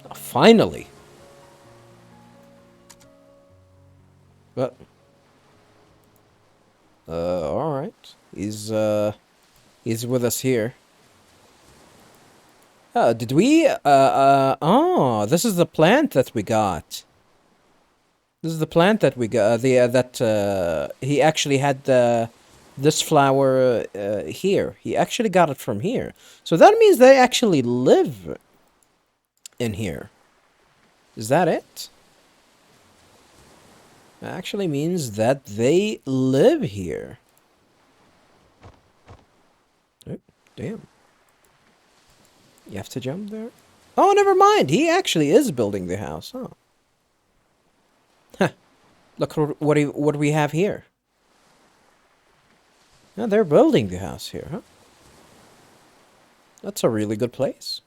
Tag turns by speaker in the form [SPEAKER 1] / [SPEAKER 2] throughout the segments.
[SPEAKER 1] Oh, finally. But all right. He's with us here. Did we oh, this is the plant that we got. This is the plant that we got. The that he actually had this flower here. He actually got it from here. So that means they actually live in here. Is that it? That actually means that they live here. Oh, damn. You have to jump there? Oh, never mind. He actually is building the house. Oh. Huh. Look what we have here. Yeah, they're building the house here, huh? That's a really good place.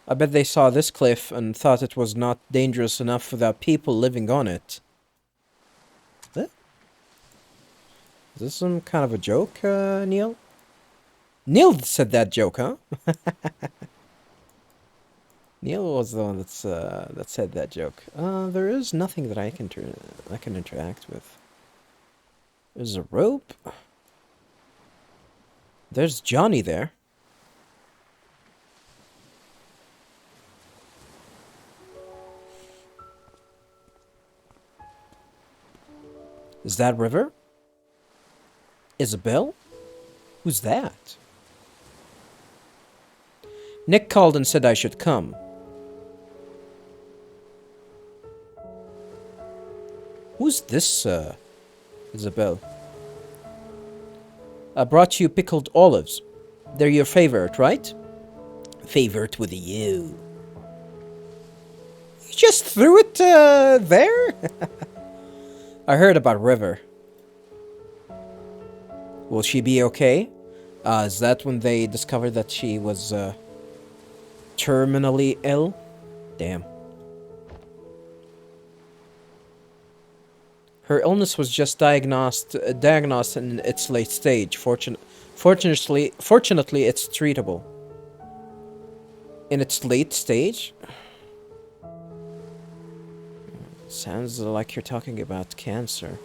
[SPEAKER 1] I bet they saw this cliff and thought it was not dangerous enough without people living on it. Is this some kind of a joke, Neil? Neil said that joke, huh? Neil was the one that said that joke. There is nothing that I can interact with. There's a rope. There's Johnny there. Is that River? Isabel? Who's that? Nick called and said I should come. Who's this, Isabel? I brought you pickled olives. They're your favorite, right? Favorite with a U. You just threw it, there? I heard about River. Will she be okay? Is that when they discovered that she was, terminally ill? Damn. Her illness was just diagnosed in its late stage. Fortunately, it's treatable. In its late stage? Sounds like you're talking about cancer.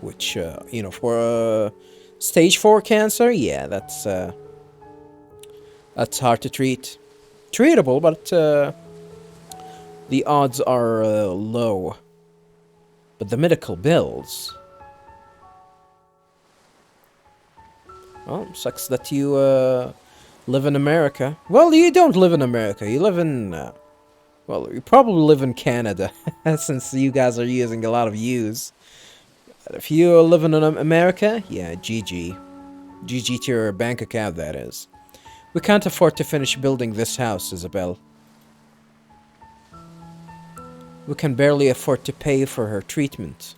[SPEAKER 1] Which, you know, for stage 4 cancer, yeah, that's hard to treat. Treatable, but the odds are low. But the medical bills... Well, sucks that you live in America. Well, you don't live in America. You live in... well, you probably live in Canada, since you guys are using a lot of U's. If you live in America, yeah, GG. GG to your bank account, that is. We can't afford to finish building this house, Isabel. We can barely afford to pay for her treatment.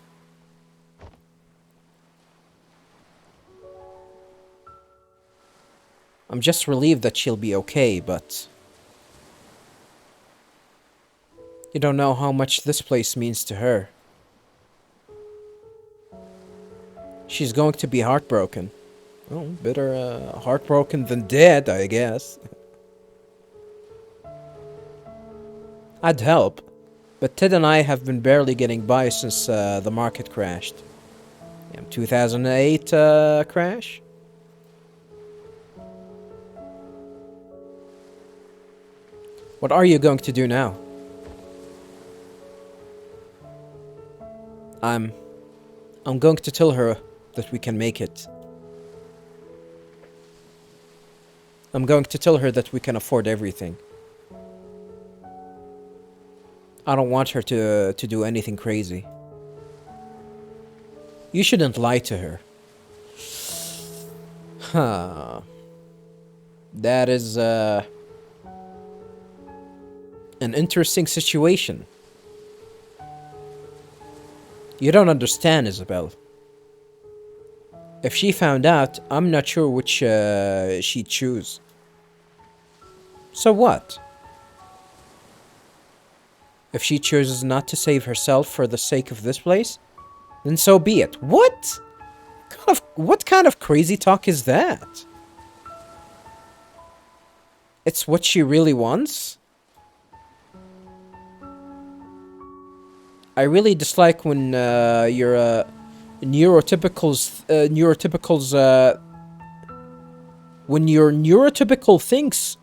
[SPEAKER 1] I'm just relieved that she'll be okay, but... you don't know how much this place means to her. She's going to be heartbroken. Oh, better heartbroken than dead, I guess. I'd help, but Ted and I have been barely getting by since the market crashed. 2008 crash? What are you going to do now? I'm going to tell her that we can make it. I'm going to tell her that we can afford everything. I don't want her to do anything crazy. You shouldn't lie to her. Huh. That is, an interesting situation. You don't understand, Isabel. If she found out, I'm not sure which she'd choose. So what? If she chooses not to save herself for the sake of this place, then so be it. What kind of crazy talk is that? It's what she really wants? I really dislike when your neurotypicals when your neurotypical thinks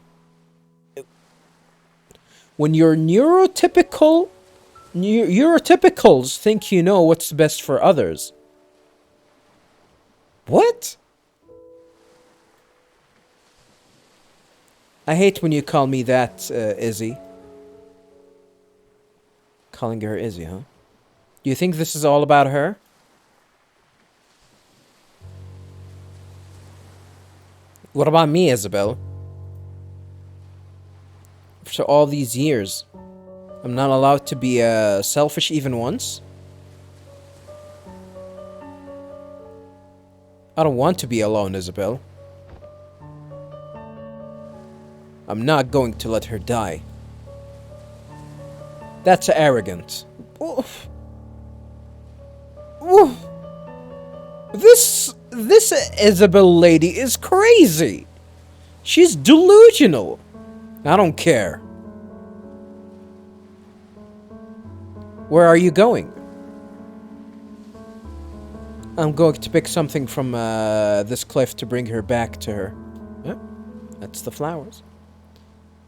[SPEAKER 1] when your neurotypicals think you know what's best for others. What? I hate when you call me that, Izzy. Calling her Izzy, huh? Do you think this is all about her? What about me, Isabel? For all these years, I'm not allowed to be selfish even once? I don't want to be alone, Isabel. I'm not going to let her die. That's arrogant. Oof. Oof. This Isabel lady is crazy. She's delusional. I don't care. Where are you going? I'm going to pick something from this cliff to bring her back to her. Yeah, that's the flowers.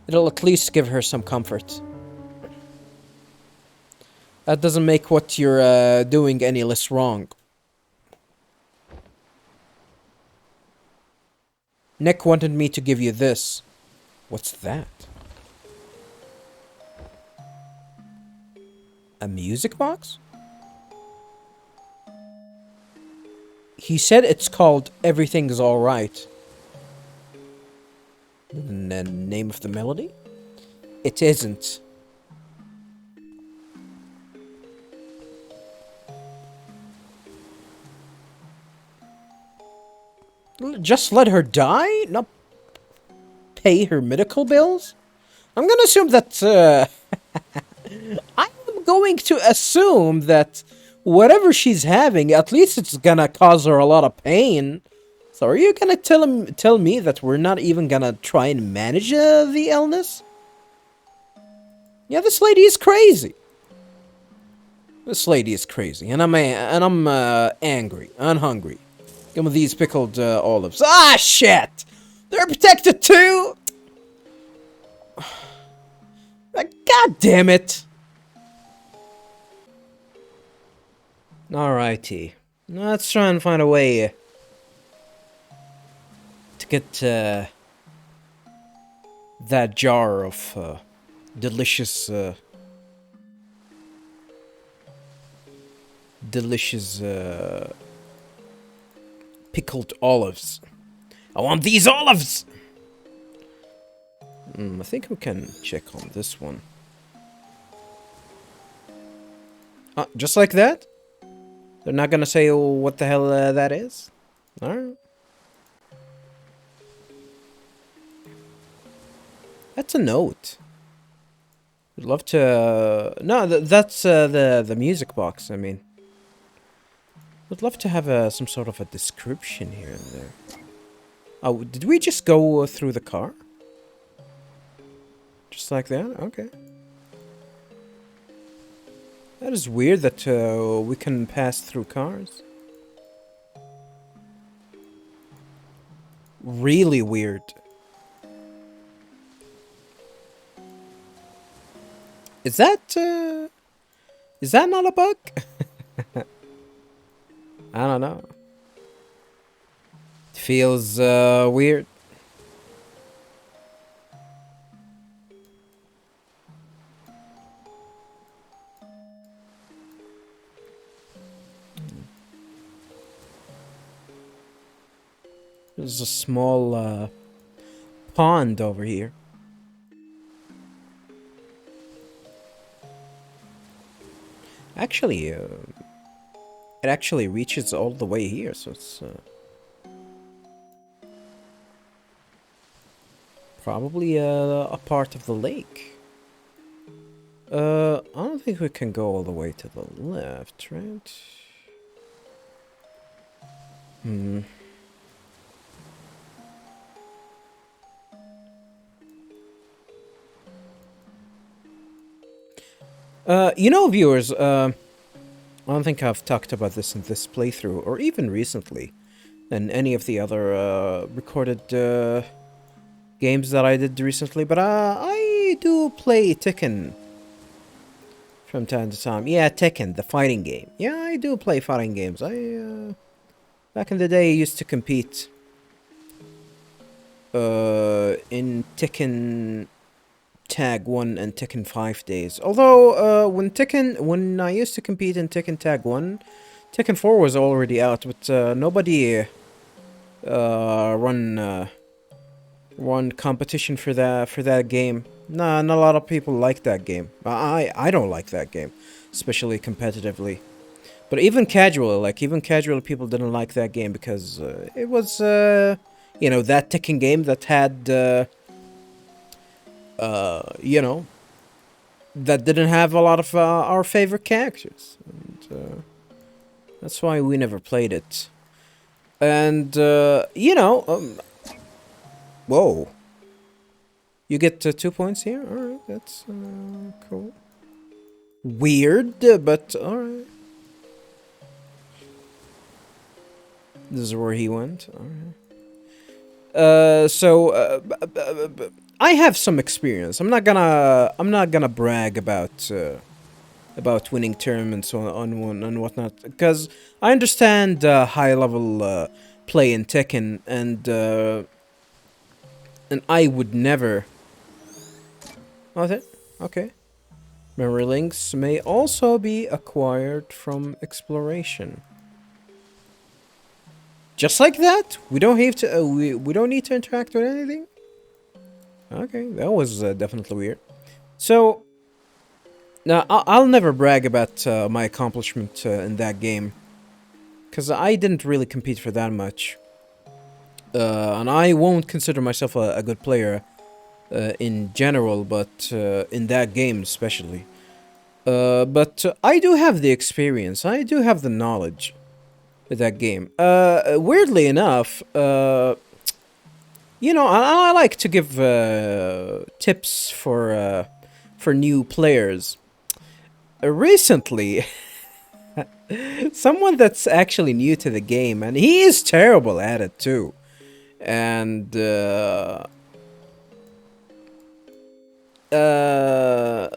[SPEAKER 1] It'll at least give her some comfort. That doesn't make what you're doing any less wrong. Nick wanted me to give you this. What's that? A music box? He said it's called Everything's Alright. And the name of the melody? It isn't. Just let her die? Not pay her medical bills? I'm gonna assume that, I'm going to assume that whatever she's having, at least it's gonna cause her a lot of pain. So are you gonna tell me that we're not even gonna try and manage the illness? Yeah, this lady is crazy. This lady is crazy, and I'm angry and hungry. Give me these pickled olives. Ah, shit! They're protected too. God damn it! Alrighty, let's try and find a way to get that jar of delicious pickled olives. I want these olives! I think we can check on this one. Just like that? They're not gonna say what the hell that is? Alright. That's a note. I'd love to... no, that's the music box, I mean. I'd love to have some sort of a description here and there. Oh, did we just go through the car? Just like that? Okay. That is weird that we can pass through cars. Really weird. Is that not a bug? I don't know. It feels weird. There's a small pond over here. Actually, it actually reaches all the way here, so it's probably a part of the lake. I don't think we can go all the way to the left, right? Hmm. Viewers, I don't think I've talked about this in this playthrough, or even recently, in any of the other recorded games that I did recently, but I do play Tekken from time to time. Yeah, Tekken, the fighting game. Yeah, I do play fighting games. Back in the day, I used to compete in Tekken Tag 1 and Tekken 5 days. Although, when I used to compete in Tekken Tag 1, Tekken 4 was already out, but nobody run competition for that game. Nah, not a lot of people like that game. I don't like that game, especially competitively. But even casual people didn't like that game because it was that Tekken game that had you know that didn't have a lot of our favorite characters, and that's why we never played it. And whoa, you get 2 points here. All right, that's cool. Weird, but all right. This is where he went. All right. I have some experience. I'm not gonna brag about winning tournaments and whatnot, because I understand high level play in Tekken, and I would never. Oh, that okay. Memory links may also be acquired from exploration. Just like that, we don't have to. We don't need to interact with anything. Okay, that was definitely weird. So now I'll never brag about my accomplishment in that game, because I didn't really compete for that much, and I won't consider myself a good player in general, but in that game especially. But I do have the experience. I do have the knowledge with that game. Weirdly enough, I like to give tips for new players. Recently, someone that's actually new to the game, and he is terrible at it too, and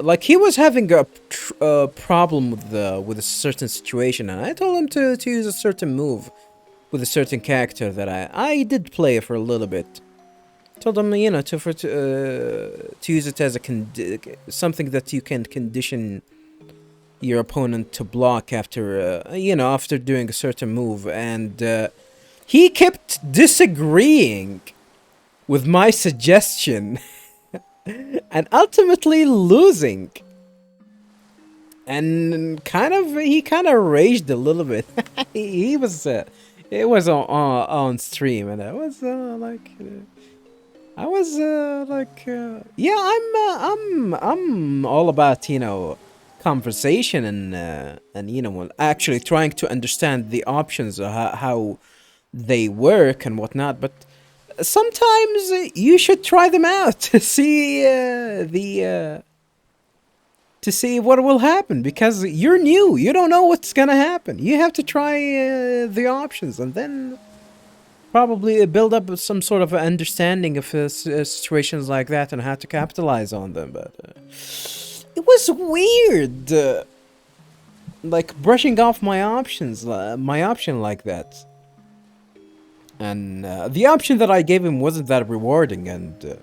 [SPEAKER 1] like he was having a problem with a certain situation, and I told him to use a certain move with a certain character that I did play for a little bit. Told him, to use it as something that you can condition your opponent to block after doing a certain move, and he kept disagreeing with my suggestion and ultimately losing. And he kind of raged a little bit. he was it was on stream, and yeah, I'm all about conversation, and actually trying to understand the options of how they work and whatnot. But sometimes you should try them out to see to see what will happen, because you're new. You don't know what's gonna happen. You have to try the options, and then probably build up some sort of understanding of situations like that and how to capitalize on them. But it was weird, like brushing off my option like that. And the option that I gave him wasn't that rewarding, and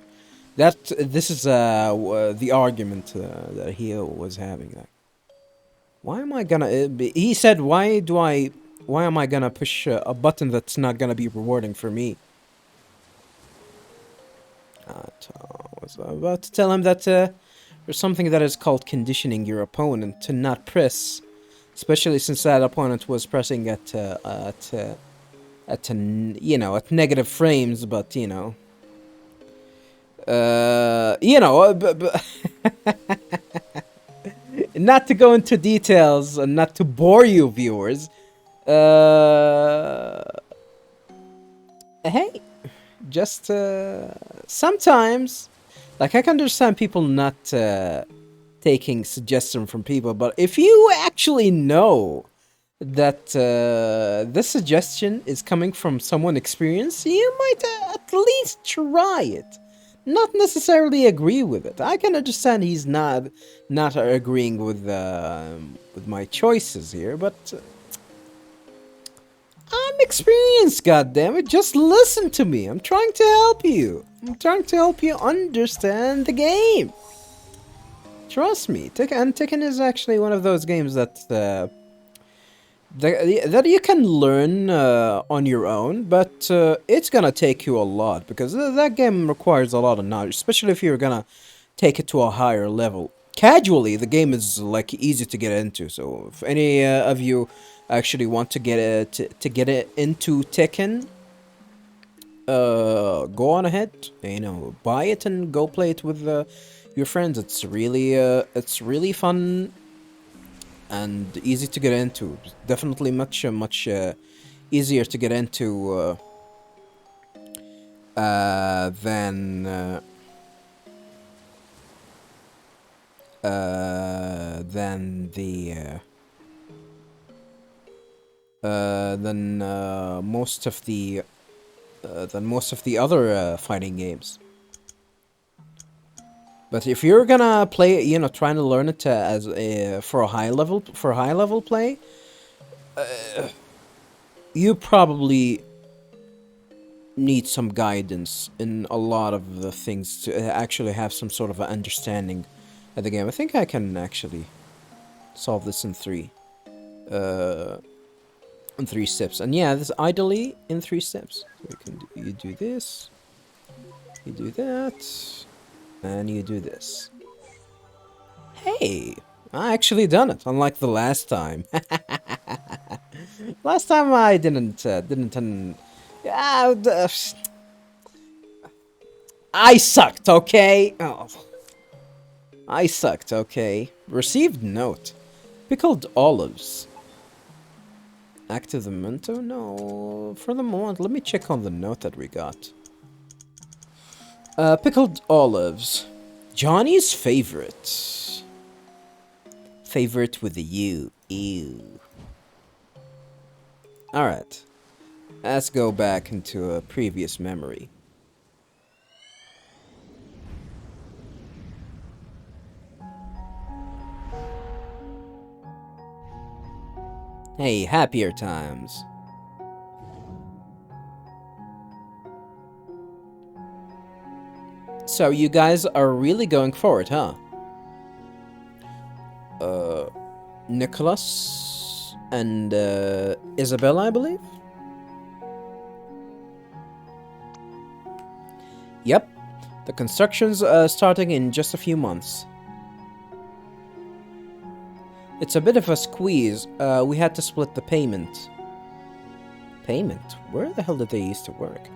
[SPEAKER 1] this is the argument that he was having. Like, why am I gonna? He said, Why am I gonna push a button that's not gonna be rewarding for me? I was about to tell him that there's something that is called conditioning your opponent to not press, especially since that opponent was pressing at negative frames, but not to go into details and not to bore you, viewers. Hey, just sometimes, like I can understand people not taking suggestion from people, but if you actually know that this suggestion is coming from someone experienced, you might at least try it. Not necessarily agree with it. I can understand he's not agreeing with my choices here, but I'm experienced. Goddammit, just listen to me. I'm trying to help you. I'm trying to help you understand the game. Trust me. Tekken is actually one of those games that that you can learn on your own, but it's gonna take you a lot because that game requires a lot of knowledge, especially if you're gonna take it to a higher level. Casually, the game is like easy to get into. So if any of you actually want to get it to get it into Tekken, go on ahead. You know, buy it and go play it with your friends. It's really fun and easy to get into. Definitely much easier to get into than the than most of the other fighting games. But if you're gonna play, you know, trying to learn it as for a high level play, you probably need some guidance in a lot of the things to actually have some sort of an understanding of the game. I think I can actually solve this uh, in 3 steps. And yeah, this ideally in 3 steps. So you do this, you do that, and you do this. Hey, I actually done it, unlike the last time. Last time I didn't. Yeah, I sucked. Okay. Oh, I sucked. Okay. Received note. Pickled olives. Active the memento? No. For the moment, let me check on the note that we got. Pickled olives. Johnny's favorite. Favorite with a U. Ew. Alright. Let's go back into a previous memory. Hey, happier times. So you guys are really going for it, huh? Nicholas and Isabella, I believe? Yep. The construction's starting in just a few months. It's a bit of a squeeze. We had to split the payment. Payment? Where the hell did they used to work?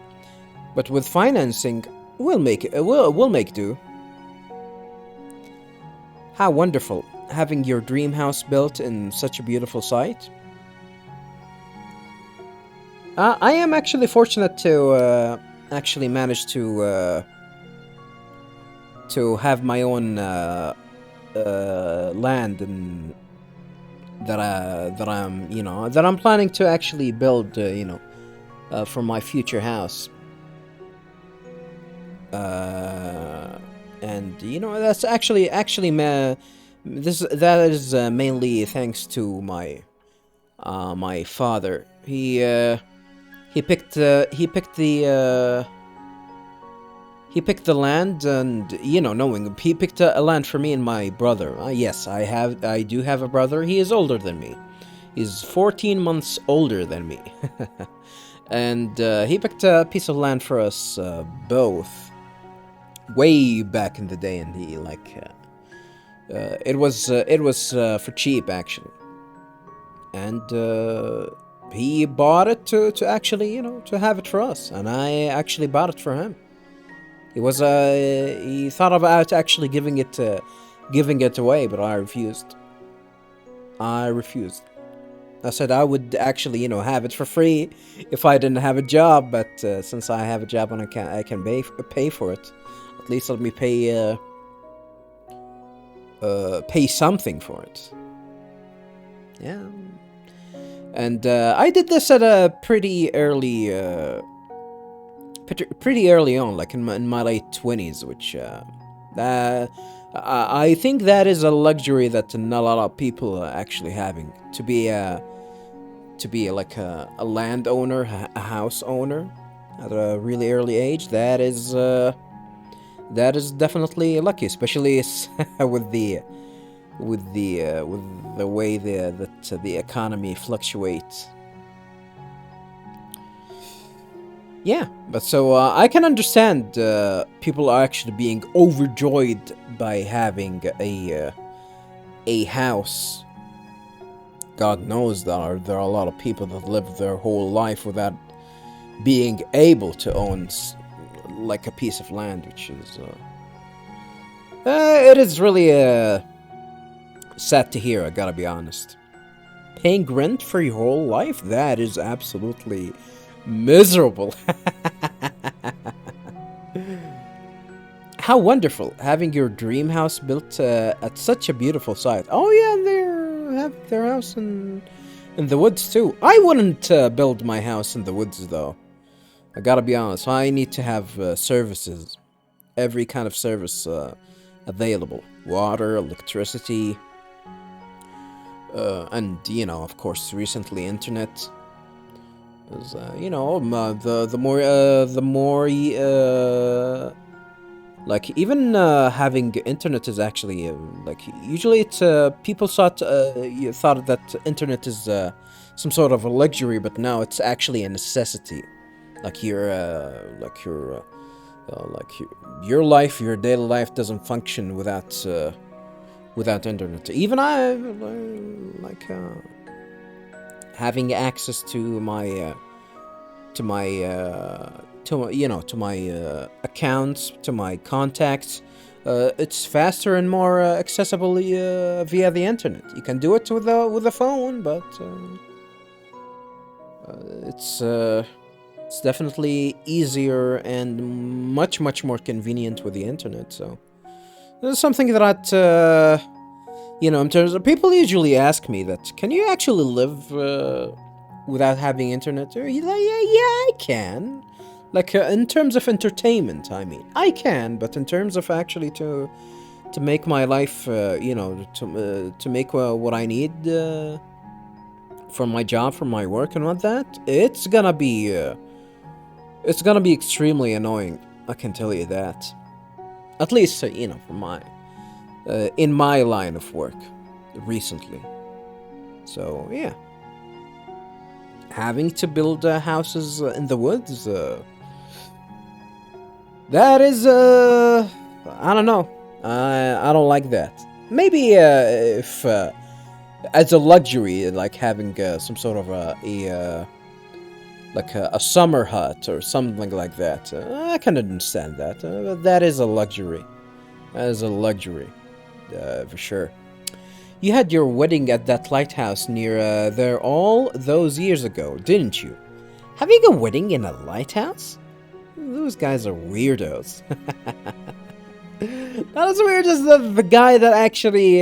[SPEAKER 1] But with financing, we'll make it. We'll make do. How wonderful, having your dream house built in such a beautiful site. I am actually fortunate to actually manage to have my own land and that I'm planning to actually build for my future house. And that's that is mainly thanks to my father. He picked the land, and knowing he picked a land for me and my brother. Yes, I do have a brother. He is older than me. He's 14 months older than me. And he picked a piece of land for us both way back in the day, and he it was for cheap actually, and he bought it to actually to have it for us, and I actually bought it for him. He thought about actually giving it away, but I refused. I said I would actually, have it for free if I didn't have a job. But since I have a job and I can pay for it, at least let me pay something for it. Yeah. And I did this at a pretty early on, like in my late 20s, which I think that is a luxury that not a lot of people are actually having, to be like a landowner, a house owner at a really early age. That is definitely lucky, especially with the way the economy fluctuates. Yeah, but so I can understand people are actually being overjoyed by having a house. God knows there are a lot of people that live their whole life without being able to own like a piece of land, which is it is really sad to hear. I gotta be honest. Paying rent for your whole life, that is absolutely miserable. How wonderful having your dream house built at such a beautiful site. Oh yeah, they have their house in the woods too. I wouldn't build my house in the woods though. I gotta be honest. I need to have services, every kind of service available: water, electricity, and of course, recently internet. The more like even having internet is actually like usually it's people thought that internet is some sort of a luxury, but now it's actually a necessity. Like your life, your daily life doesn't function without internet. Even I like having access to my accounts, to my contacts. It's faster and more accessible via the internet. You can do it with a phone, but it's definitely easier and much more convenient with the internet. So this is something that in terms of people usually ask me that, can you actually live without having internet? Or yeah, I can. Like in terms of entertainment, I mean, I can. But in terms of actually to make my life, to make what I need from my job, from my work, and all that, it's gonna be extremely annoying. I can tell you that. At least, from my in my line of work recently. So yeah, having to build houses in the woods, that is I don't know. I don't like that. Maybe if as a luxury, like having some sort of a summer hut or something like that, I can understand that. That is a luxury. That is a luxury, for sure. You had your wedding at that lighthouse near there all those years ago, didn't you? Having a wedding in a lighthouse? Those guys are weirdos. Not as weird as the guy that actually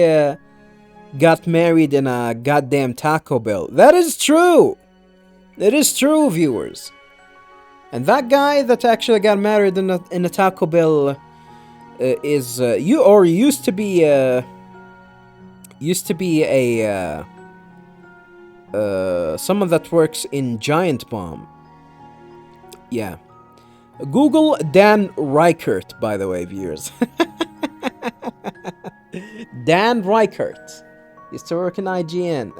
[SPEAKER 1] got married in a goddamn Taco Bell. That is true! It is true, viewers. And that guy that actually got married in a Taco Bell used to be someone that works in Giant Bomb. Yeah. Google Dan Reichert, by the way, viewers. Dan Reichert used to work in IGN.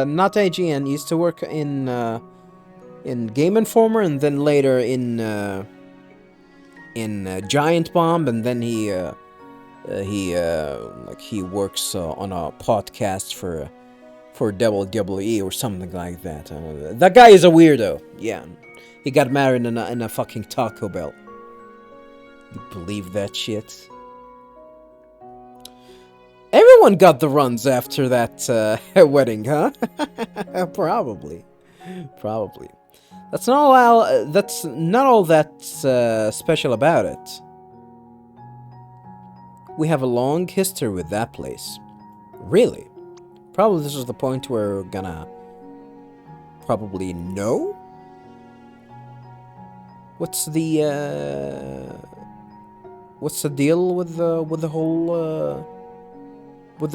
[SPEAKER 1] Not IGN. Used to work in Game Informer, and then later in Giant Bomb, and then he works on a podcast for WWE or something like that. That guy is a weirdo. Yeah, he got married in a fucking Taco Bell. You believe that shit? Everyone got the runs after that wedding, huh? Probably. Probably. That's not all that special about it. We have a long history with that place. Really? Probably this is the point where we're gonna probably know? What's the deal with the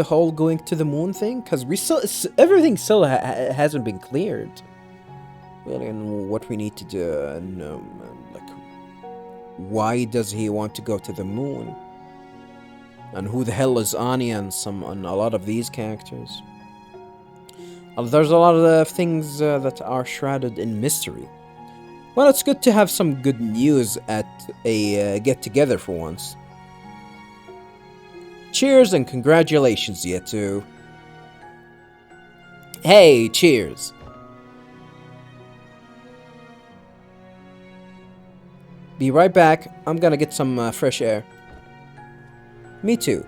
[SPEAKER 1] whole going to the moon thing? Because everything still hasn't been cleared. Really, and what we need to do, and like, why does he want to go to the moon? And who the hell is Ani and a lot of these characters? There's a lot of things that are shrouded in mystery. Well, it's good to have some good news at a get-together for once. Cheers and congratulations, you two. Hey, cheers. Be right back. I'm gonna get some fresh air. Me too.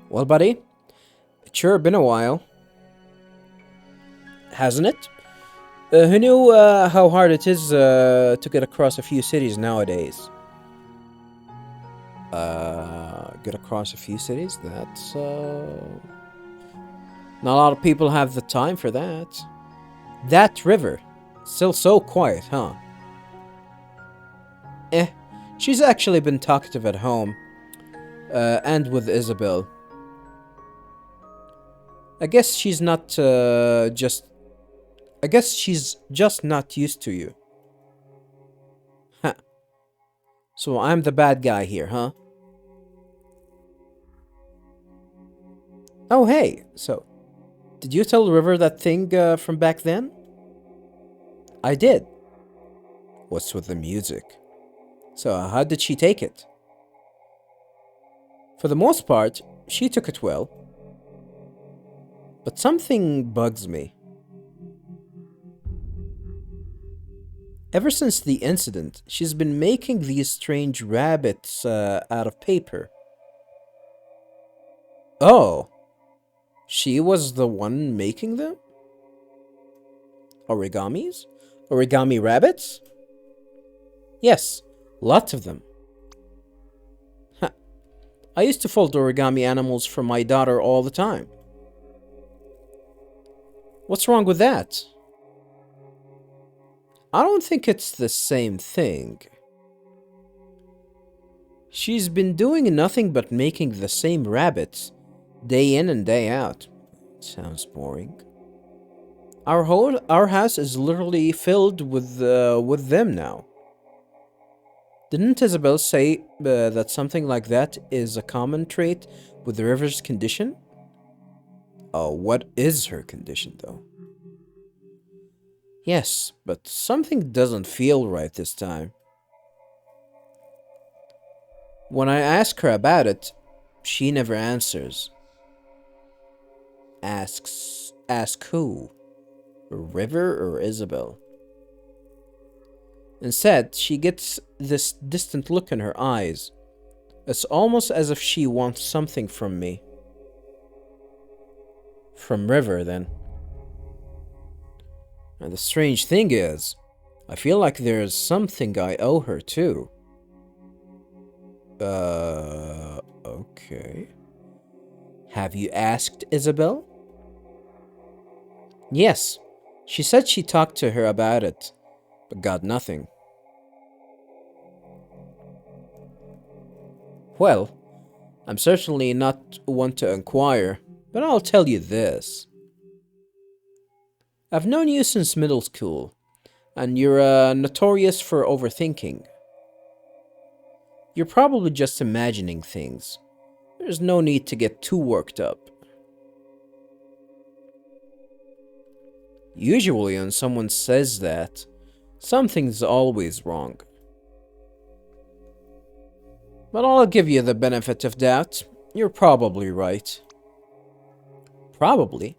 [SPEAKER 1] Well, buddy, it's sure been a while, hasn't it? Who knew how hard it is to get across a few cities nowadays? Get across a few cities? That's not a lot of people have the time for that. That river, still so quiet, huh? She's actually been talkative at home, and with Isabel. I guess she's just not used to you. Huh. So I'm the bad guy here, huh? Oh, hey, so, did you tell River that thing from back then? I did. What's with the music? So, how did she take it? For the most part, she took it well. But something bugs me. Ever since the incident, she's been making these strange rabbits out of paper. Oh, she was the one making them? Origamis? Origami rabbits? Yes, lots of them. Huh. I used to fold origami animals for my daughter all the time. What's wrong with that? I don't think it's the same thing. She's been doing nothing but making the same rabbits, day in and day out. Sounds boring. Our house is literally filled with them now. Didn't Isabel say that something like that is a common trait with the river's condition? Oh, what is her condition, though? Yes, but something doesn't feel right this time. When I ask her about it, she never answers. Ask who? River or Isabel? Instead, she gets this distant look in her eyes. It's almost as if she wants something from me. From River, then. And the strange thing is, I feel like there's something I owe her too. Okay. Have you asked Isabel? Yes. She said she talked to her about it, but got nothing. Well, I'm certainly not one to inquire, but I'll tell you this. I've known you since middle school, and you're notorious for overthinking. You're probably just imagining things. There's no need to get too worked up. Usually when someone says that, something's always wrong. But I'll give you the benefit of doubt. You're probably right. Probably?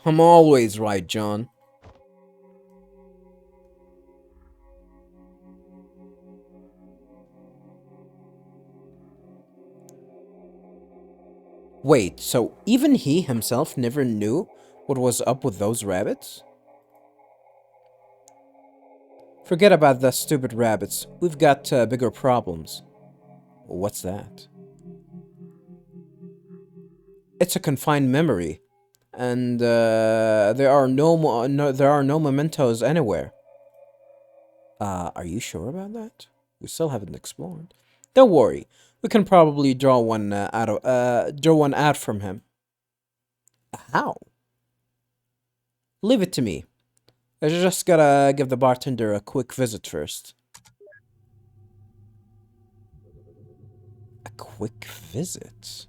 [SPEAKER 1] I'm always right, John. Wait, so even he himself never knew what was up with those rabbits? Forget about the stupid rabbits. We've got bigger problems. What's that? It's a confined memory, and there are no mementos anywhere. Are you sure about that? We still haven't explored. Don't worry, we can probably draw one out from him. How? Leave it to me. I just gotta give the bartender a quick visit first. A quick visit?